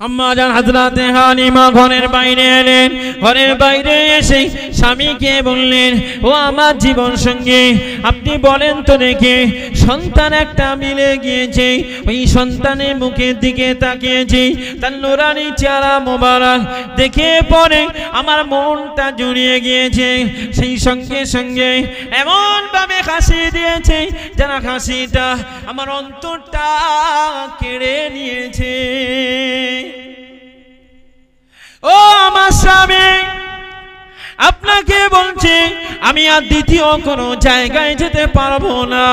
আম্মা জান হযরতে হালিমা ঘরের বাইরে এলেন। ঘরের বাইরে এসে স্বামীকে বললেন, ও আমার জীবন সঙ্গী, আপনি বলেন তো দেখি, সন্তান একটা মিলে গিয়েছে, ওই সন্তানের মুখের দিকে তাকিয়েছি, তার নুরানি চেহারা মোবারক দেখে পরে আমার মনটা জুড়িয়ে গিয়েছে। সেই সঙ্গে সঙ্গে এমন ভাবে হাসি দিয়েছে, যারা হাসিটা আমার অন্তরটা কেড়ে নিয়েছে। ও আমার স্বামী, আপনাকে বলছি, আমি আর দ্বিতীয় কোনো জায়গায় যেতে পারবো না,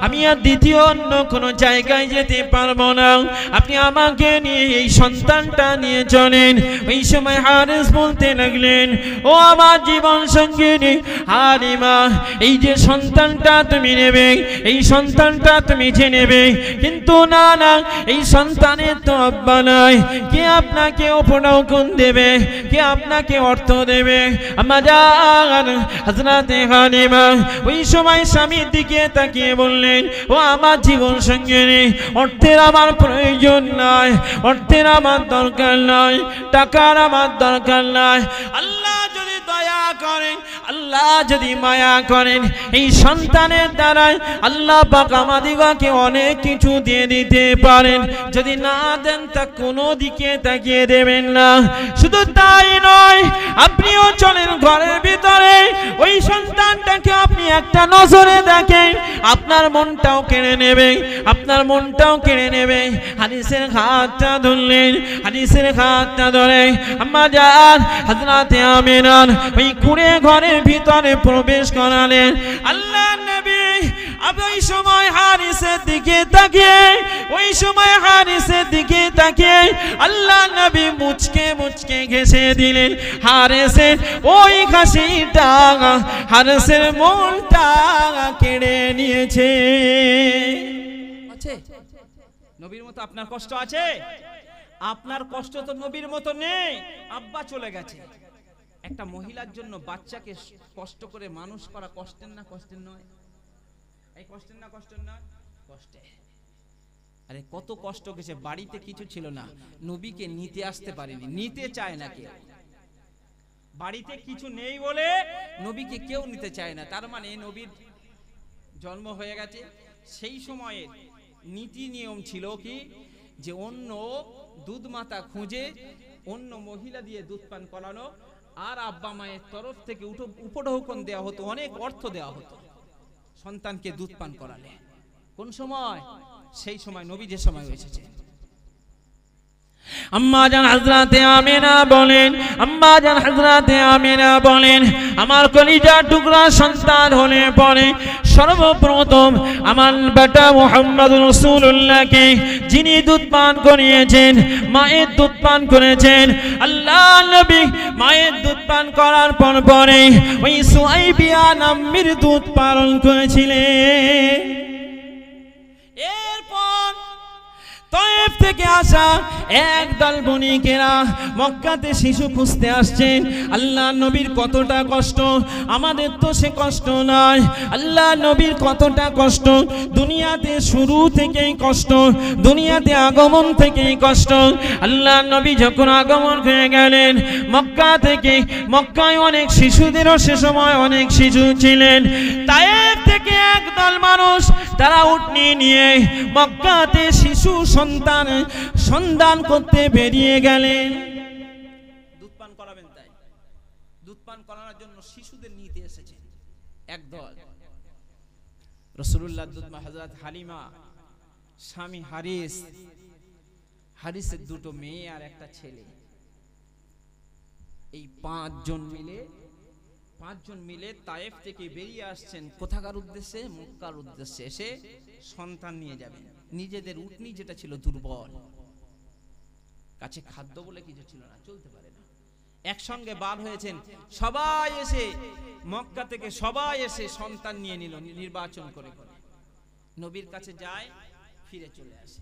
আমি আর দ্বিতীয় অন্য কোনো জায়গায় যেতে পারবো না, আপনি আমাকে নিয়ে এই সন্তানটা নিয়ে চলেন। ওই সময় হারিস বলতে লাগলেন, ও আমার জীবন সঙ্গিনী হালিমা, এই যে সন্তানটা তুমি নেবে, এই সন্তানটা তুমি যে নেবে, কিন্তু না না, এই সন্তানের তো আব্বা নাই, কে আপনাকে উপঢৌকন দেবে, কে আপনাকে অর্থ দেবে? হযরতে হালিমা ওই সময় স্বামীর দিকে তাকিয়ে বললেন, ও আমার জীবন সঙ্গিনী, অর্থের আমার প্রয়োজন নাই, অর্থের আমার দরকার নাই, টাকার আমার দরকার নাই। আল্লাহ যদি দয়া করেন, আল্লাহ যদি মায়া করেন, এই সন্তানের দ্বারাই আল্লাহ পাক আমাদিগকে অনেক কিছু দিয়ে দিতে পারেন। যদি না দেন তা কোনো দিকে তাকিয়ে দেবেন না। শুধু তাই নয়, আপনিও চলেন ঘরের ভিতরে, ওই সন্তানটাকে আপনি একটা নজরে দেখেন, আপনার মনটাও কেড়ে নেবে, আপনার মনটাও কেড়ে নেবে। হাদিসের হাতটা ধরলেন, হাদিসের হাতটা ধরে আম্মা জান হযরতে আমিনার ওই কুঁড়ে ঘরের ভিতরে প্রবেশ করালেন। আল্লাহ নবী ওই সময় হারিসের দিকে তাকিয়ে, ওই সময় হারিসের দিকে তাকিয়ে আল্লাহ নবী মুচকে মুচকে ঘেঁষে দিলেন। হারিসের ওই হাসিটা হারিসের মনটা কেড়ে নিয়েছে। আছে নবীর মতো আপনার কষ্ট আছে? আপনার কষ্ট তো নবীর মতো নেই। আব্বা চলে গেছে। একটা মহিলার জন্য বাচ্চাকে কষ্ট করে মানুষ করা কষ্টের না কষ্টের নয়? এই কষ্টের না কষ্টের নয়? কষ্টে। আরে কত কষ্ট গেছে, বাড়িতে কিছু ছিল না, নবীকে নিতে আসতে পারেনি, নিতে চায় না কেউ। বাড়িতে কিছু নেই বলে নবীকে কেউ নিতে চায় না, তার মানে নবীর জন্ম হয়ে গেছে। সেই সময়ে নীতি নিয়ম ছিল কি, যে অন্য দুধ মাতা খুঁজে অন্য মহিলা দিয়ে দুধ পান করানো, আর আব্বা মায়ের তরফ থেকে উপঢৌকন দেওয়া হতো, অনেক অর্থ দেওয়া হতো সন্তানকে দুধ পান করালে। কোন সময়? সেই সময় নবী যে সময় এসেছে। আম্মা জান হযরতে আমিনা বলেন, আম্মা জান হযরতে আমিনা বলেন, আমার কলিজার টুকরা সন্তান হলে পরে সর্বপ্রথম আমার বেটা মুহাম্মদুর রাসূলুল্লাহকে যিনি দুধ পান করিয়েছেন, মায়ের দুধ পান করেছেন, আল্লাহ নবী মায়ের দুধ পান করার পরে ওই সুআইবিয়া নামের দুধ পান করেছিলেন। এরপর তায়েফ থেকে আসা একদল বণিকেরা মক্কাতে শিশু খুঁজতে আসছেন। আল্লাহ নবীর কতটা কষ্ট, আমাদের তো সে কষ্ট নয়। আল্লাহ নবীর কতটা কষ্ট, দুনিয়াতে শুরু থেকেই কষ্ট, দুনিয়াতে আগমন থেকেই কষ্ট। আল্লাহ নবী যখন আগমন হয়ে গেলেন মক্কা থেকে, মক্কায় অনেক শিশুদেরও সে সময় অনেক শিশু ছিলেন। তায়েফ থেকে একদল মানুষ তারা উটনি নিয়ে মক্কাতে শিশু সন্তান সন্ধান করতে বেরিয়ে গেলেন। দুধ পান করাবেন, তাই দুধ পান করানোর জন্য শিশুদের নিতে এসেছেন একদল। রাসূলুল্লাহ দুধ মা হযরত হালিমা, স্বামী হারিস, হারিসের দুটো মেয়ে আর একটা ছেলে, এই পাঁচজন মিলে তায়েফ থেকে বেরিয়ে আসছেন। কোথাকার উদ্দেশ্যে? মক্কার উদ্দেশ্যে। এসে সন্তান নিয়ে যাবেন। নিজেদের উটনি যেটা ছিল দুর্বল, কাছে খাদ্য বলে কিছু ছিল না, চলতে পারে না, একসঙ্গে বার হয়েছেন সবাই, এসে মক্কা থেকে সবাই এসে সন্তান নিয়ে নিল নির্বাচন করে করে। নবীর কাছে যায়, ফিরে চলে আসে,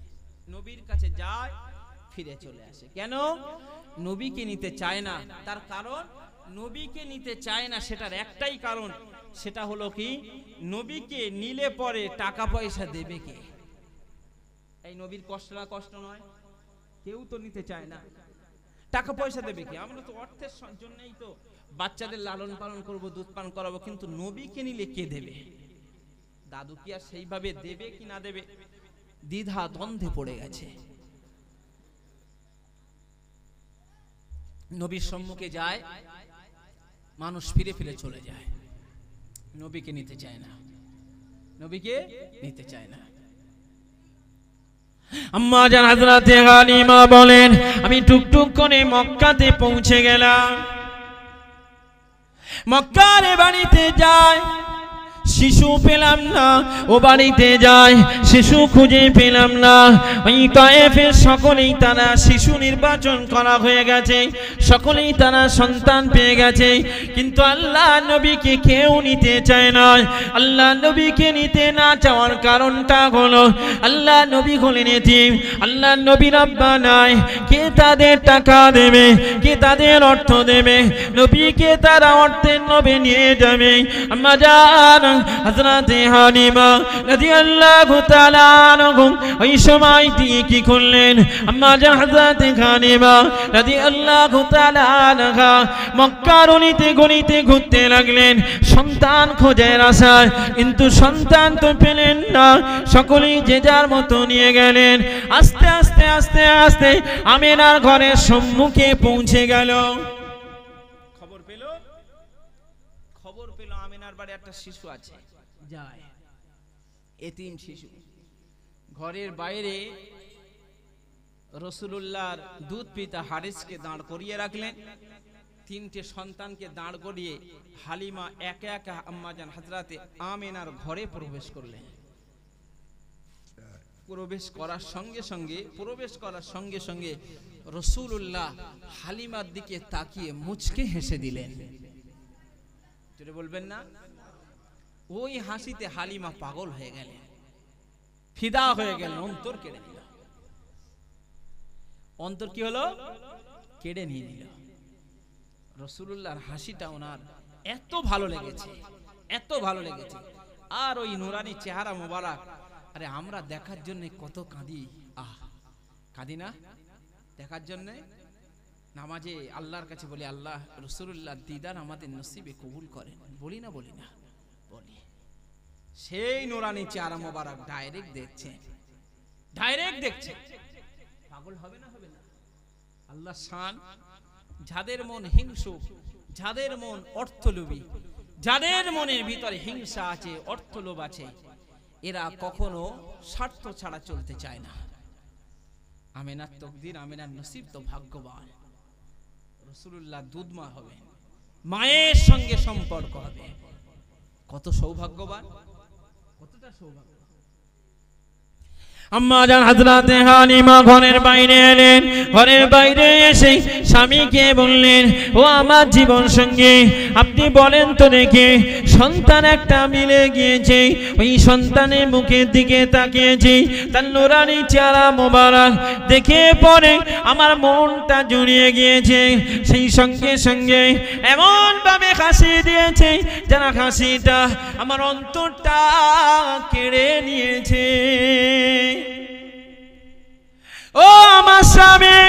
নবীর কাছে যায়, ফিরে চলে আসে। কেন? নবীকে নিতে চায় না। তার কারণ, নবীকে নিতে চায় না সেটার একটাই কারণ, সেটা হলো কি, নবীকে নিলে পরে টাকা পয়সা দেবে কে? এই নবীর কষ্ট না কষ্ট নয়? কেউ তো নিতে চায় না। টাকা পয়সা দেবে কি? আমরা তো অর্থের জন্যই তো বাচ্চাদের লালন পালন করব, দুধ পান করাবো, কিন্তু নবীকে নিলে কে দেবে? দাদু কি আর সেইভাবে দেবে কি না দেবে, দ্বিধা দ্বন্দ্বে পড়ে গেছে। নবীর সম্মুখে যায়, মানুষ ফিরে ফিরে চলে যায়, নবীকে নিতে চায় না, নবীকে নিতে চায় না। আম্মা জান হযরতে হালিমা বলেন, আমি টুকটুক করে মক্কাতে পৌঁছে গেলাম। মক্কার বাড়িতে যায়, শিশু পেলাম না, ও বাড়িতে যায়, শিশু খুঁজে পেলাম না। ওই তায়েফের সকলেই তারা শিশু নির্বাচন করা হয়ে গেছে, সকলেই তারা সন্তান পেয়ে গেছে, কিন্তু আল্লাহ নবীকে কেউ নিতে চায় না। আল্লাহ নবীকে নিতে না চাওয়ার কারণটা হলো, আল্লাহ নবী হলেন এতিম, আল্লাহ নবীর আব্বা নাই, কে তাদের টাকা দেবে, কে তাদের অর্থ দেবে? নবীকে তারা অর্থের লোভে নিয়ে যাবে। আম্মা জান হযরতে হালিমা রাদিয়াল্লাহু তাআলা আনহা ওই সময় দিয়ে কি করলেন? আম্মা জান হযরতে হালিমা রাদিয়াল্লাহু তাআলা আনহা মক্কার গলিতে ঘুরতে লাগলেন সন্তান খোঁজার আশায়, কিন্তু সন্তান তো পেলেন না। সকলেই যে যার মতো নিয়ে গেলেন। আস্তে আস্তে আস্তে আস্তে আমিনার ঘরের সম্মুখে পৌঁছে গেল। খবর পেল আমিনার বাড়ি একটা শিশু আছে, যায়, এতিম শিশু। ঘরের বাইরে রাসূলুল্লাহর দুধ পিতা হারিসকে দাঁড় করিয়ে রাখলেন। তিনটে সন্তানকে দাঁড় করিয়ে হালিমা একা একা আম্মাজান হযরতে আমিনার ঘরে প্রবেশ করলেন। প্রবেশ করার সঙ্গে সঙ্গে রাসূলুল্লাহ হালিমার দিকে তাকিয়ে মুচকে হেসে দিলেন। যেটা বলবেন না, ওই হাসিতে হালিমা পাগল হয়ে গেলেন, ফিদা হয়ে গেলেন, অন্তর কেড়ে নিল। অন্তর কি হলো? কেড়ে নিয়ে নিল। রাসূলুল্লাহর হাসিটা ওনার এত ভালো লেগেছে, এত ভালো লেগেছে। আর ওই নুরানি চেহারা মোবারক, আরে আমরা দেখার জন্য কত কাঁদি, কাঁদি না দেখার জন্য? নামাজে আল্লাহর কাছে বলি, আল্লাহ রাসূলুল্লাহ দিদার আমাদের নসিবে কবুল করেন, বলি না বলি? সেই নুরানি চেহারা মোবারক ডাইরেক্ট দেখছে, পাগল হবে না? আল্লাহ শান। যাদের মন হিংসুক, যাদের মন অর্থলোভী, যাদের মনের ভিতরে হিংসা আছে, অর্থলোভ আছে, এরা কখনো স্বার্থ ছাড়া চলতে চায় না। আমিনার তকদির, আমিনার নসিব তো ভাগ্যবান। রাসূলুল্লাহ দুধমা হবে, মায়ের সঙ্গে সম্পর্ক হবে, কত সৌভাগ্যবান, কতটা সৌভাগ্য। আম্মা জান হযরতে হালিমা ঘরের বাইরে এলেন। ঘরের বাইরে এসে স্বামীকে বললেন, ও আমার জীবন সঙ্গী, আপনি বলেন তো দেখি, সন্তান একটা মিলে গিয়েছে, ওই সন্তানের মুখের দিকে তাকিয়েছি, তার নুরানি চেহারা মোবারক দেখে পরে আমার মনটা জুড়িয়ে গিয়েছে। সেই সঙ্গে সঙ্গে এমন ভাবে হাসি দিয়েছে, যারা হাসিটা আমার অন্তরটা কেড়ে নিয়েছে। ও আমার স্বামী,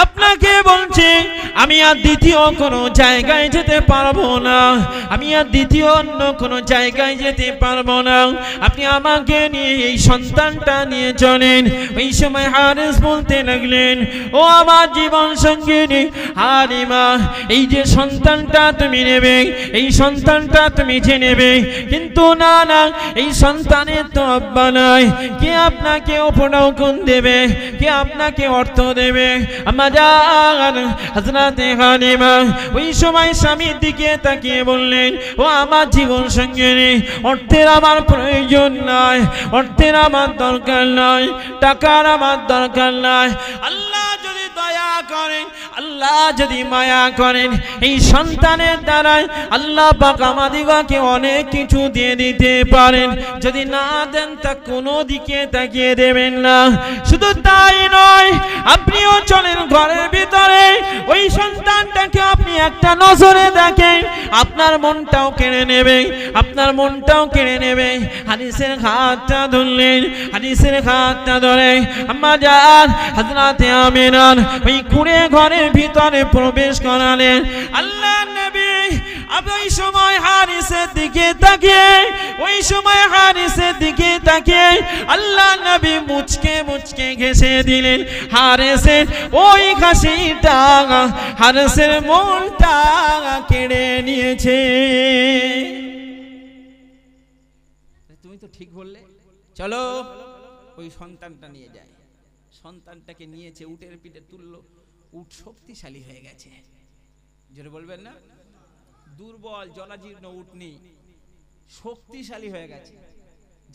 আপনাকে বলছি, আমি আর দ্বিতীয় কোনো জায়গায় যেতে পারবো না, আমি আর দ্বিতীয় অন্য কোনো জায়গায় যেতে পারবো না। আপনি আমাকে নিয়ে এই সন্তানটা নিয়ে চলেন। ওই সময় হারিস বলতে লাগলেন, ও আমার জীবন সঙ্গিনী হালিমা, এই যে সন্তানটা তুমি নেবে, এই সন্তানটা তুমি যে নেবে, কিন্তু না, এই সন্তানের তো আব্বা নাই, কে আপনাকে উপঢৌকন দেবে, কে আপনাকে অর্থ দেবে? হযরতে হালিমা ওই সময় স্বামীর দিকে তাকিয়ে বললেন, ও আমার জীবন সঙ্গিনী, অর্থের আমার প্রয়োজন নাই, অর্থের আমার দরকার নাই, টাকার আমার দরকার নাই। আল্লাহ যদি দয়া করেন, আল্লাহ যদি মায়া করেন, এই সন্তানের দ্বারাই আল্লাহ পাক আমাদিগকে অনেক কিছু দিয়ে দিতে পারেন। যদি না দেন তা কোনো দিকে তাকিয়ে দেবেন না। শুধু তাই নয়, আপনিও চলেন ঘরের ভিতরে, ওই সন্তানটাকে আপনি একটা নজরে দেখেন, আপনার মনটাও কেড়ে নেবে, আপনার মনটাও কেড়ে নেবে। হাদিসের হাতটা ধরলেন, হাদিসের হাতটা ধরে আম্মা জান হযরতে আমিনার ওই কুঁড়ে ঘরের ভিতরে প্রবেশ করালেন। আল্লাহর নবী ওই সময় হারিসের দিকে তাকিয়ে, ওই সময় হারিসের দিকে তাকিয়ে আল্লাহর নবী মুচকে মুচকে ঘেঁষে দিলেন। হারিসের ওই হাসিটা হারিসের মনটা কেড়ে নিয়েছে। তুমি তো ঠিক বললে, চলো ওই সন্তানটা নিয়ে যায়। সন্তানটাকে নিয়েছে, উটের পিঠে তুললো, উট শক্তিশালী হয়ে গেছে। জোরে বলবেন না? দুর্বল জরাজীর্ণ উট নেই, শক্তিশালী হয়ে গেছে।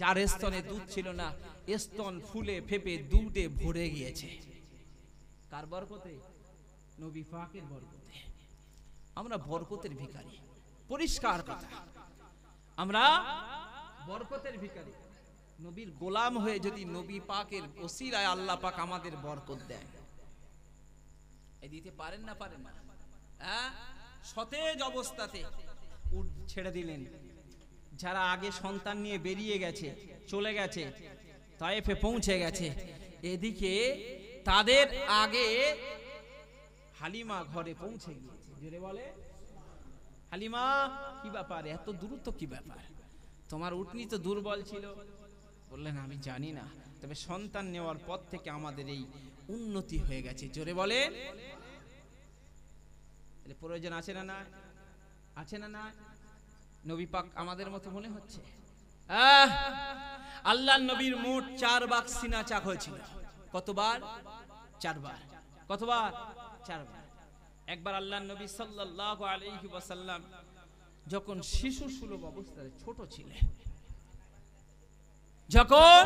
যার স্তনে দুধ ছিল না, স্তন ফুলে ফেপে দুধে ভরে গিয়েছে। কার বরকতে? নবী পাকের বরকতে। আমরা বরকতের ভিখারি, পরিষ্কার কথা, আমরা বরকতের ভিখারি। নবীর গোলাম হয়ে যদি নবী পাকের ওসিলায় আল্লাহ পাক আমাদের বরকত দেন, এই দিতে পারেন না? পারেন না? হ্যাঁ, সতেজ অবস্থাতে উট ছেড়ে দিলেন। যারা আগে সন্তান নিয়ে বেরিয়ে গেছে, চলে গেছে, তায়েফে পৌঁছে গেছে, এদিকে তাদের আগে হালিমা ঘরে পৌঁছে গিয়েছে। জোরে বলে হালিমা, কি ব্যাপার, এত দ্রুত কি ব্যাপার? তোমার উটনি তো দুর্বল ছিল। বললেন আমি জানি না, তবে সন্তান নেওয়ার পর থেকে আমাদের এই উন্নতি হয়ে গেছে। জোরে বলে প্রয়োজন আছে না? না আছে না? না নবী পাক আমাদের মতো মনে হচ্ছে? আল্লাহর নবীর মোট 4 বার সিনা চাক হয়েছিল। কতবার? 4 বার। কতবার? 4 বার। একবার আল্লাহর নবী সাল্লাল্লাহু আলাইহি ওয়াসাল্লাম যখন শিশু সুলভ অবস্থায় ছোট ছিলেন, যখন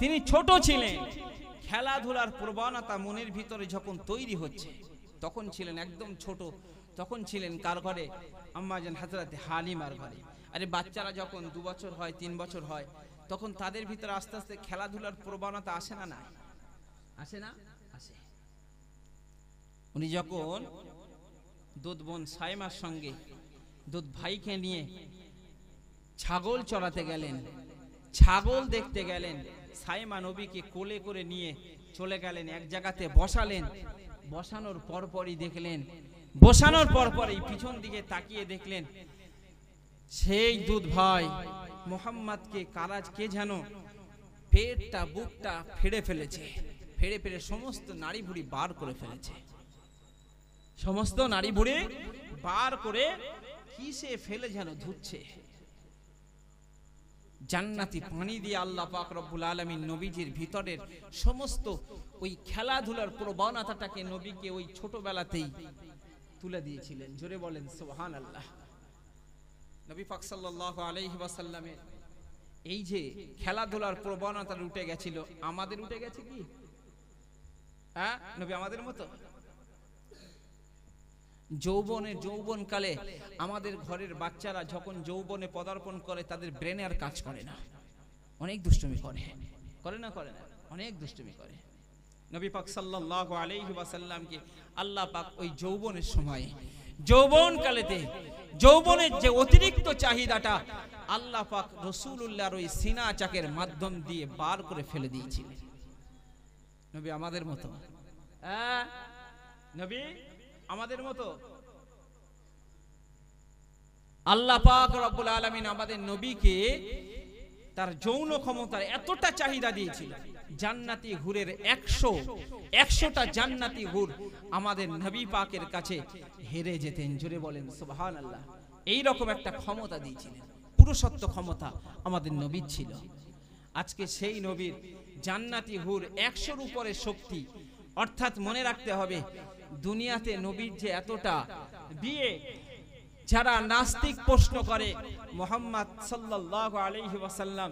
তিনি ছোট ছিলেন, খেলাধুলার প্রবণতা মনের ভিতরে যখন তৈরি হচ্ছে, তখন ছিলেন একদম ছোট। তখন ছিলেন কার ঘরে? আম্মা জান হযরতে হালিমার ঘরে। আরে বাচ্চারা যখন 2 বছর হয়, 3 বছর হয়, তখন তাদের ভিতরে আস্তে আস্তে খেলাধুলার প্রবণতা আসে না? না আসে না? আসে। উনি যখন দুধ বোন সাইমার সঙ্গে দুধ ভাইকে নিয়ে ছাগল চড়াতে গেলেন, ছাগল দেখতে গেলেন, সাইমা নবীকে কোলে করে নিয়ে চলে গেলেন, এক জায়গাতে বসালেন। বসানোর পরপরই দেখলেন, বসানোর পরপরই পিছন দিকে তাকিয়ে দেখলেন সেই দুধ ভাই মোহাম্মদকে কারাজ কে যেন পেটটা বুকটা ফেড়ে ফেলেছে, ফেড়ে ফেড়ে সমস্ত নাড়ি ভুড়ি বার করে ফেলেছে। সমস্ত নাড়ি ভুড়ি বার করে কিসে ফেলে যেন ধুচ্ছে। জান্নাতি পানি দিয়ে আল্লাহ পাক রব্বুল আলামিন নবীজির ভিতরের সমস্ত ওই খেলাধুলার প্রবণতাটাকে নবীকে ওই ছোটবেলাতেই তুলে দিয়েছিলেন। জোরে বলেন সুবহানাল্লাহ। নবী পাক সাল্লাল্লাহু আলাইহি ওয়াসাল্লামের এই যে খেলাধুলার প্রবণতা উঠে গেছিল, আমাদের উঠে গেছে কি? হ্যাঁ, নবী আমাদের মতো যৌবনকালে আমাদের ঘরের বাচ্চারা যখন যৌবনে পদার্পণ করে, তাদের ব্রেনে আর কাজ করে না, অনেক দুষ্টুমি করে। করে না? করে না? অনেক দুষ্টুমি করে। নবী পাক সাল্লাল্লাহু আলাইহি ওয়াসাল্লামকে আল্লাহ পাক ওই যৌবনের সময়, যৌবনকালেতে যৌবনের যে অতিরিক্ত চাহিদাটা আল্লাহ পাক রাসূলুল্লাহর ওই সিনা চাকের মাধ্যম দিয়ে বার করে ফেলে দিয়েছিলেন। নবী আমাদের মতো? নবী আমাদের মতো? আল্লাহ পাক রব্বুল আলামিন আমাদের নবীকে তার যৌন ক্ষমতার এতটা চাহিদা দিয়েছিল, জান্নাতি হুরের 100টা জান্নাতি হুর আমাদের নবী পাকের কাছে হেরে যেতেন। জোরে বলেন সুবহানাল্লাহ। এই রকম একটা ক্ষমতা দিয়েছিলেন, পুরুষত্ব ক্ষমতা আমাদের নবীর ছিল। আজকে সেই নবীর জান্নাতি হুর 100-র উপরে শক্তি। অর্থাৎ মনে রাখতে হবে, দুনিয়াতে নবীর যে এতটা বিয়ে, যারা নাস্তিক প্রশ্ন করে মুহাম্মদ সাল্লাল্লাহু আলাইহি ওয়াসাল্লাম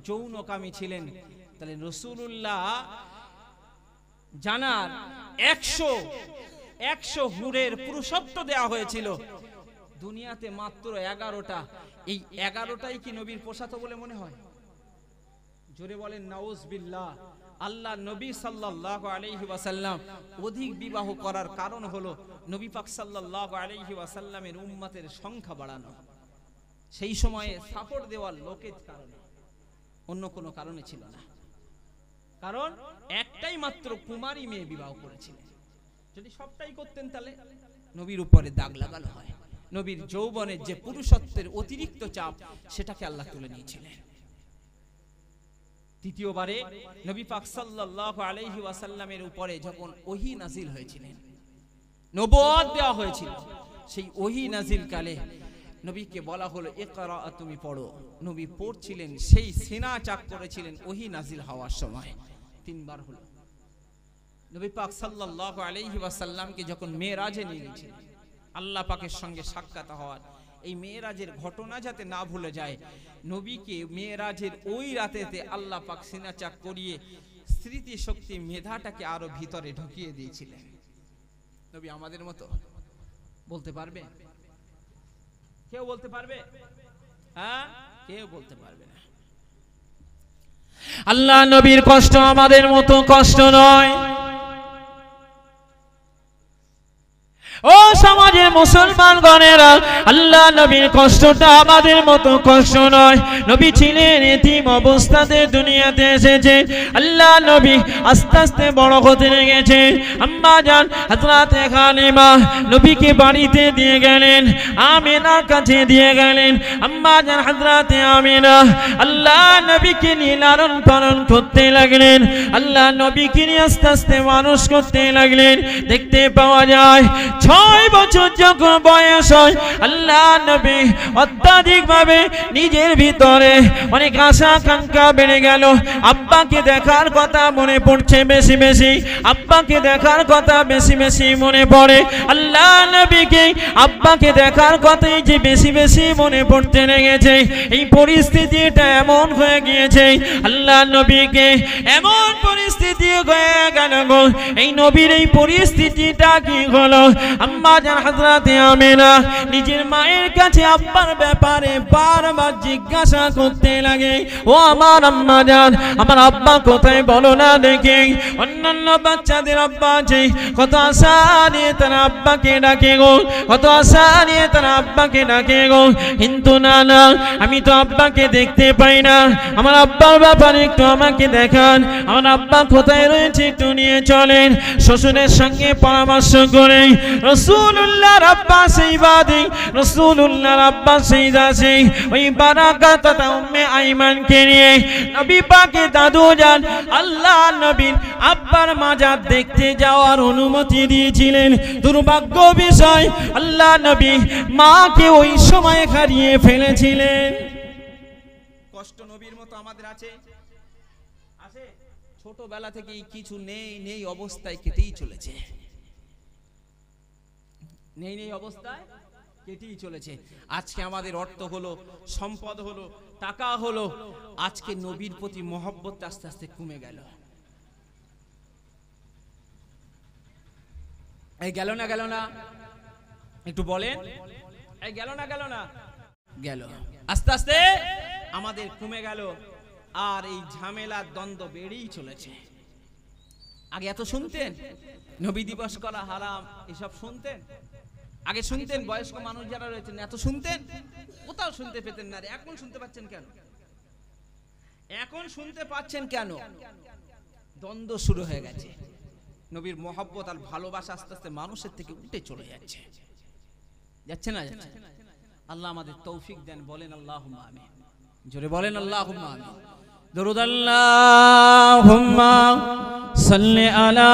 যৌনকামী ছিলেন, তাহলে রাসূলুল্লাহ জানার 100 হুরের পুরুষত্ব দেওয়া হয়েছিল, দুনিয়াতে মাত্র 11টা। এই 11টাই কি নবীর পোশাক বলে মনে হয়? জোরে বলেন নাউজুবিল্লাহ। আল্লাহ নবী সাল্লাল্লাহু আলাইহি ওয়াসাল্লাম অধিক বিবাহ করার কারণ হলো নবী পাক সাল্লাল্লাহু আলাইহি ওয়াসাল্লামের উম্মতের সংখ্যা বাড়ানো, সেই সময়ে সাপোর্ট দেওয়ার লোকের কারণে, অন্য কোনো কারণে ছিল না। কারণ একটাই মাত্র কুমারী মেয়ে বিবাহ করেছিলেন, যদি সবটাই করতেন তাহলে নবীর উপরে দাগ লাগানো হয়। নবীর যৌবনের যে পুরুষত্বের অতিরিক্ত চাপ সেটাকে আল্লাহ তুলে নিয়েছিলেন। তৃতীয়বারে নবী পাক সাল্লাল্লাহু আলাইহি ওয়াসাল্লামের উপরে যখন ওহী নাজিল হয়েছিলেন, নবুয়ত দেওয়া হয়েছিল, সেই ওহী নাজিল কালে নবীকে বলা হলো ইকরা, তুমি পড়ো। নবী পড়ছিলেন, সেই সিনা চাক করেছিলেন ওহী নাজিল হওয়ার সময়। তিনবার হলো নবী পাক সাল্লাল্লাহু আলাইহি ওয়াসাল্লামকে যখন মেরাজে নিয়ে গেছিলেন আল্লাহ পাকের সঙ্গে সাক্ষাৎ হওয়ার, এই মেরাজের ঘটনা যাতে না ভুলে যায়, নবীকে মেরাজের ওই রাতেতে আল্লাহ পাক সিনা চাক করিয়ে স্মৃতি শক্তি মেধাটাকে আরো ভিতরে ঢুকিয়ে দিয়েছিলেন। নবী আমাদের মতো বলতে পারবে? কেউ বলতে পারবে? হ্যাঁ, কেউ বলতে পারবে না। আল্লাহ নবীর কষ্ট আমাদের মতো কষ্ট নয়। ও সমাজের মুসলমানগণেরা, আল্লাহ নবীর কষ্টটা আমাদের মতো কষ্ট নয়। নবী ছিলেন এতিম অবস্থাতে দুনিয়াতে এসেছে। আল্লাহ নবী আস্তে আস্তে বড় হতে লেগেছে। আম্মা জান হযরতে হালিমা নবীকে বাড়িতে দিয়ে গেলেন, আমিনার কাছে দিয়ে গেলেন। আম্মা জান হযরতে আমিনা আল্লাহ নবীকে নিয়ে লালন পালন করতে লাগলেন। আল্লাহ নবীকে নিয়ে আস্তে আস্তে মানুষ করতে লাগলেন। দেখতে পাওয়া যায় 6 বছর যখন বয়স হয়, আল্লাহ নবী অত্যাধিক ভাবে নিজের ভিতরে অনেক আশা আকাঙ্ক্ষা বেড়ে গেল। আব্বাকে দেখার কথা মনে পড়ছে বেশি বেশি, আব্বাকে দেখার কথা বেশি বেশি মনে পড়ে। আল্লাহ নবীকে আব্বাকে দেখার কথাই যে বেশি বেশি মনে পড়তে লেগেছে। এই পরিস্থিতিটা এমন হয়ে গিয়েছে, আল্লাহ নবীকে এমন পরিস্থিতি হয়ে গেল গো। এই নবীর এই পরিস্থিতিটা কি হলো? আম্মা জান হযরতে আমিনা নিজের মায়ের কাছে আব্বার ব্যাপারে বারবার জিজ্ঞাসা করতে লাগে, ও আমার আম্মা জান, আমার আব্বা কোথায় বলো না দেখি। অন্যান্য বাচ্চাদের আব্বা আছে, কত আশা নিয়ে তারা আব্বাকে ডাকে গো, কত আশা নিয়ে তারা আব্বাকে ডাকে গো। কিন্তু না না, আমি তো আব্বাকে দেখতে পাই না, আমার আব্বার ব্যাপারে একটু আমাকে দেখান, আমার আব্বা কোথায় রয়েছে একটু নিয়ে চলেন। শ্বশুরের সঙ্গে পরামর্শ করে রাসূলুল্লাহর আব্বাস ইবাদি, রাসূলুল্লাহর আব্বাস ইদাসি ওই বারাকাত উম্মে আইমানকে নিয়ে নবী পাকের দাদু জান আল্লাহ নবীর আব্বার মাজার দেখতে যাওয়ার অনুমতি দিয়েছিলেন। দুর্ভাগ্য বিষয়, আল্লাহ নবী মাকে ওই সময় হারিয়ে ফেলেছিলেন। কষ্ট নবীর মতো আমাদের আছে? আছে? ছোটবেলা থেকেই কিছু নেই নেই অবস্থায় কেটেই চলেছে, নেই নেই অবস্থায় কেটেই চলেছে। আজকে আমাদের অর্থ হলো, সম্পদ হলো, টাকা হলো, আজকে নবীর প্রতি মহব্বত আস্তে আস্তে কমে গেল। এই গেল না গেল না, একটু বলেন, এই গেল না গেল না, গেল। আস্তে আস্তে আমাদের কমে গেল, আর এই ঝামেলা দ্বন্দ্ব বেড়েই চলেছে। আগে এত শুনতেন নবী দিবস করা হারাম, এসব শুনতেন? আগে শুনতেন? বয়স্ক মানুষ যারা রয়েছেন এত শুনতেন? কোথাও শুনতে পেতেন না। এখন শুনতে পাচ্ছেন কেন? এখন শুনতে পাচ্ছেন কেন? দ্বন্দ্ব শুরু হয়ে গেছে। নবীর মহব্বত আর ভালোবাসা আস্তে আস্তে মানুষের থেকে উঠে চলে যাচ্ছে, যাচ্ছে না যাচ্ছে? আল্লাহ আমাদের তৌফিক দেন, বলেন আল্লাহুম্মা আমিন। জোরে বলেন আল্লাহুম্মা আমিন। দরুদ আল্লাহুম্মা সাল্লি আলা।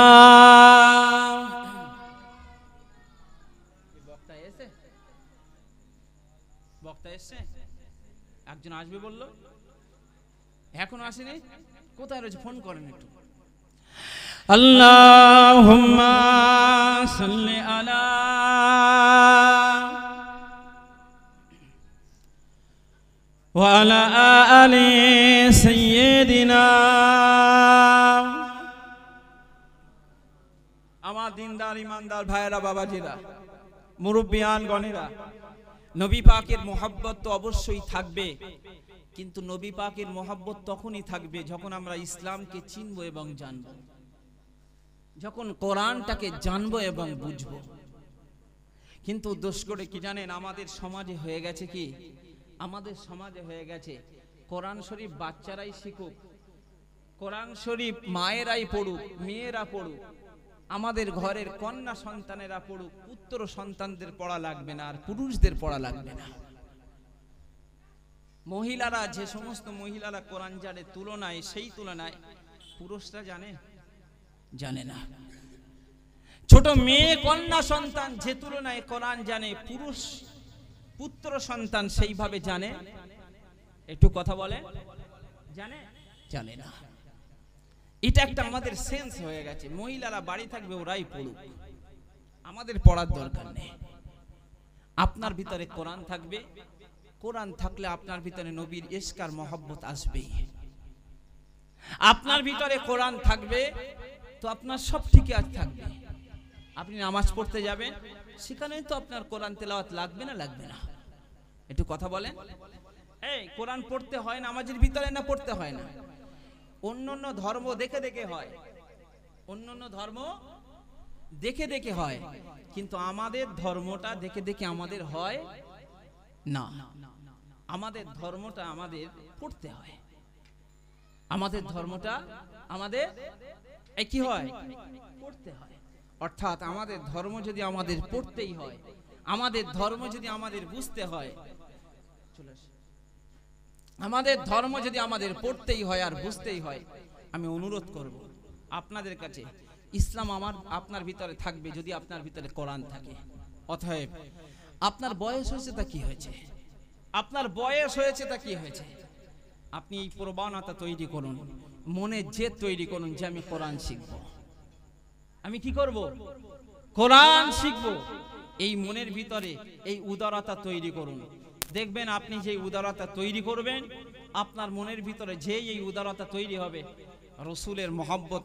বক্তা এসে, বক্তা এসে, একজন আসবে বললো, এখনো আসেনি, কোথায় রয়েছে? ফোন করেন একটু। আল্লাহুম্মা সাল্লি আলা ওয়া আলা আলি সাইয়্যিদিনা। আমার দিনদার ইমানদার ভাইয়েরা, বাবাজিরা, মুরব্বিয়ান গণেরা, নবী পাকের মোহাব্বত তো অবশ্যই থাকবে, কিন্তু নবী পাকের মহব্বত তখনই থাকবে যখন আমরা ইসলামকে চিনব এবং জানব, যখন কোরআনটাকে জানবো এবং বুঝবো। কিন্তু দোষ করে কি জানেন, আমাদের সমাজে হয়ে গেছে কি, আমাদের সমাজে হয়ে গেছে কোরআন শরীফ বাচ্চারাই শিখুক, কোরআন শরীফ মায়েরাই পড়ুক, মেয়েরা পড়ুক, আমাদের ঘরের কন্যা সন্তানেরা পড়ুক, পুত্র সন্তানদের পড়া লাগবে না, আর পুরুষদের পড়া লাগবে না। মহিলারা, যে সমস্ত মহিলারা কোরআন জানে তুলনায়, সেই তুলনায় পুরুষরা জানে না। ছোট মেয়ে কন্যা সন্তান যে তুলনায় কোরআন জানে, পুরুষ পুত্র সন্তান সেইভাবে জানে, একটু কথা বলে, জানে না। এটা একটা আমাদের সেন্স হয়ে গেছে, মহিলারা বাড়ি থাকবে ওরাই পড়ুক, আমাদের পড়ার দরকার নেই। আপনার ভিতরে কোরআন থাকবে, কোরআন থাকলে আপনার ভিতরে নবীর ইশকার মহব্বত আসবে। আপনার ভিতরে কোরআন থাকবে তো আপনার সব ঠিক থাকবে। আপনি নামাজ পড়তে যাবেন, সেখানেই তো আপনার কোরআন তেলাওয়াত লাগবে না একটু কথা বলেন। এই কোরআন পড়তে হয় নামাজের ভিতরে না পড়তে হয় না? অন্যান্য ধর্ম দেখে দেখে হয়, অন্যান্য ধর্ম দেখে দেখে হয়, কিন্তু আমাদের ধর্মটা দেখে দেখে আমাদের হয় না। আমাদের ধর্মটা আমাদের পড়তে হয়, আমাদের ধর্মটা আমাদের কি হয়, পড়তে হয়। অর্থাৎ আমাদের ধর্ম যদি আমাদের পড়তেই হয়, আমাদের ধর্ম যদি আমাদের বুঝতে হয়, আমাদের ধর্ম যদি আমাদের পড়তেই হয় আর বুঝতেই হয়, আমি অনুরোধ করব আপনাদের কাছে, ইসলাম আপনার ভিতরে থাকবে যদি আপনার ভিতরে কোরআন থাকে। অতএব আপনার বয়স হয়েছে তা কি হয়েছে, আপনার বয়স হয়েছে তা কি হয়েছে, আপনি এই প্রবণতা তৈরি করুন, মনে জেদ তৈরি করুন যে আমি কোরআন শিখব, আমি কি করব, কোরআন শিখব। এই মনের ভিতরে এই উদারতা তৈরি করুন। দেখবেন আপনি যে উদারতা তৈরি করবেন, আপনার মনের ভিতরে যে এই উদারতা তৈরি হবে, রসুলের মহব্বত